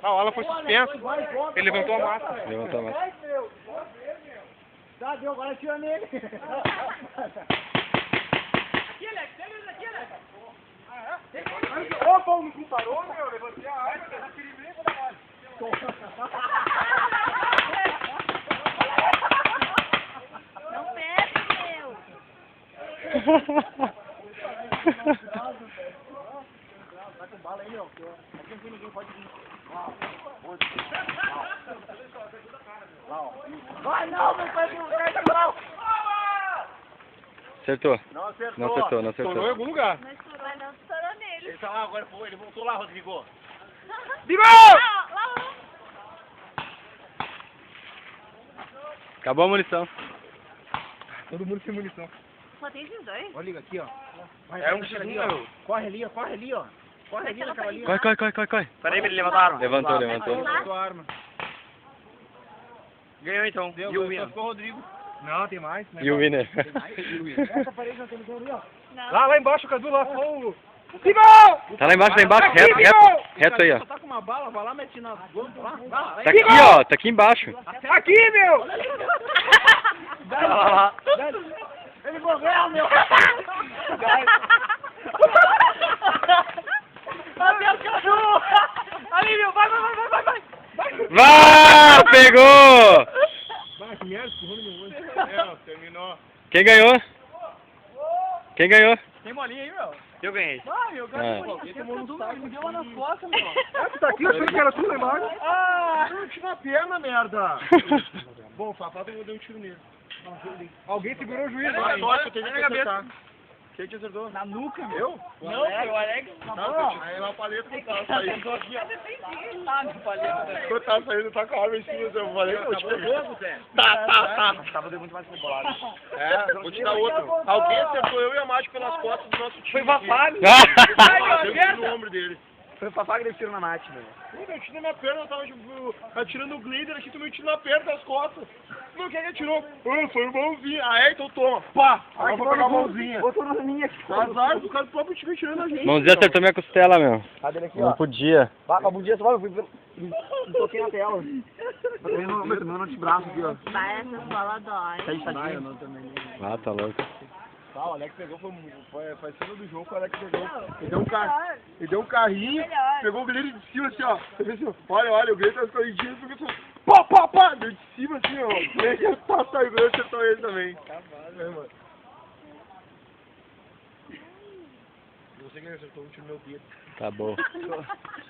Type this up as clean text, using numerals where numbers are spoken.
Ah, o Alan foi suspenso. Ele levantou a massa. Levantou a massa. Tá, deu, agora tira nele. Aqui, Alex. Pega aqui, Alex. Ô, Paulo, não parou, meu. Levantei a arma, tá naquele meio da base. Não perde, meu. Vai com bala aí, meu. Aqui não tem ninguém, pode vir. Lá, ó. Vai não, meu pai, não cai de mal. Acertou. Não acertou. Não acertou, não Estourou em acertou. algum lugar. Não estourou, não estourou nele. Ele tá lá, agora foi, ele voltou lá, Rodrigo. Vigo! Lá. Acabou a munição. Todo mundo sem munição. Só tem esses dois. Olha, liga aqui, ó. Vai, É um vai, segundo, ali, ó. meu. Corre ali, ó, corre ali, ó. Corre ali naquela linha. Corre. Peraí, pra ele levantar a arma. Levantou, Lá. levantou. Levantou a arma. Ganhou então. Deu, E o só Vina? ficou o Rodrigo. Não, tem mais. Né? E o Winner? Essa parede não tem ninguém ali, ó. Não. Lá embaixo, o Cadu, lá só o... Vigo! Tá lá embaixo, reto, reto aí, ó. Só tá com uma bala, vai lá, mete na... Vai lá, Tá aqui, ó, tá aqui embaixo. Aqui, meu! lá. Ele morreu, meu! Até o cachorro! Ali, meu, vai! Vá, pegou! Vai, que merda, escorreu no meu olho. Terminou. Quem ganhou? Quem ganhou? Tem bolinha aí, meu? Eu ganhei. Vai, eu Ah. Alguém tomou no saco. Me deu uma nas costas, meu. Tu tá aqui, achando que era tudo lá embaixo? Ah, eu tive na perna, merda. Bom, o Fafá deu um tiro nele. Alguém segurou o juiz, vai. Sorte, eu tenho que acertar. Quem te acertou? Na nuca, meu. Eu? Não, foi o Alex. Aí lá o paleta não tava saindo. aqui, ó. Tá, no palito. Quando tava saindo, tá com a arma em cima, eu falei, não, Acabou o jogo, Zé. Tá. Tava dando muito mais bolado. É, vou te dar outro. Alguém acertou eu e a Mágica pelas costas do nosso time. Foi Fafá, meu. Ah. Deu um tiro no ombro dele. Foi o Fafá que deu tiro na mate, meu. Eu tiro na minha perna, eu tava tipo, atirando o glider aqui, tomei um tiro na perna das costas. Não, quem é que atirou? Ah, foi o mãozinha. Ah, é? Então toma. Pá! Agora vou pegar a mãozinha. Botou na minha aqui. Azar do cara do próprio time atirando a gente. Mãozinha acertou minha costela, meu. Cadê ele aqui, Não ó? podia. Vai, bom dia, só vai, eu fui toquei na tela. Meu no antebraço aqui, ó. Vai, essas bolas dói. Tá aí, tá aqui. Ah, tá louco. Tá, o Alex pegou, foi cima do jogo, o Alex pegou. Ele deu um carrinho, pegou o glider de cima assim, ó. Você vê assim, ó. Olha, o glider tá escorridinho, porque assim, pá! Deu de cima assim, ó. E aí ele saiu, o glider acertou ele também. Mano. Você que acertou o tiro no meu dedo. Tá bom.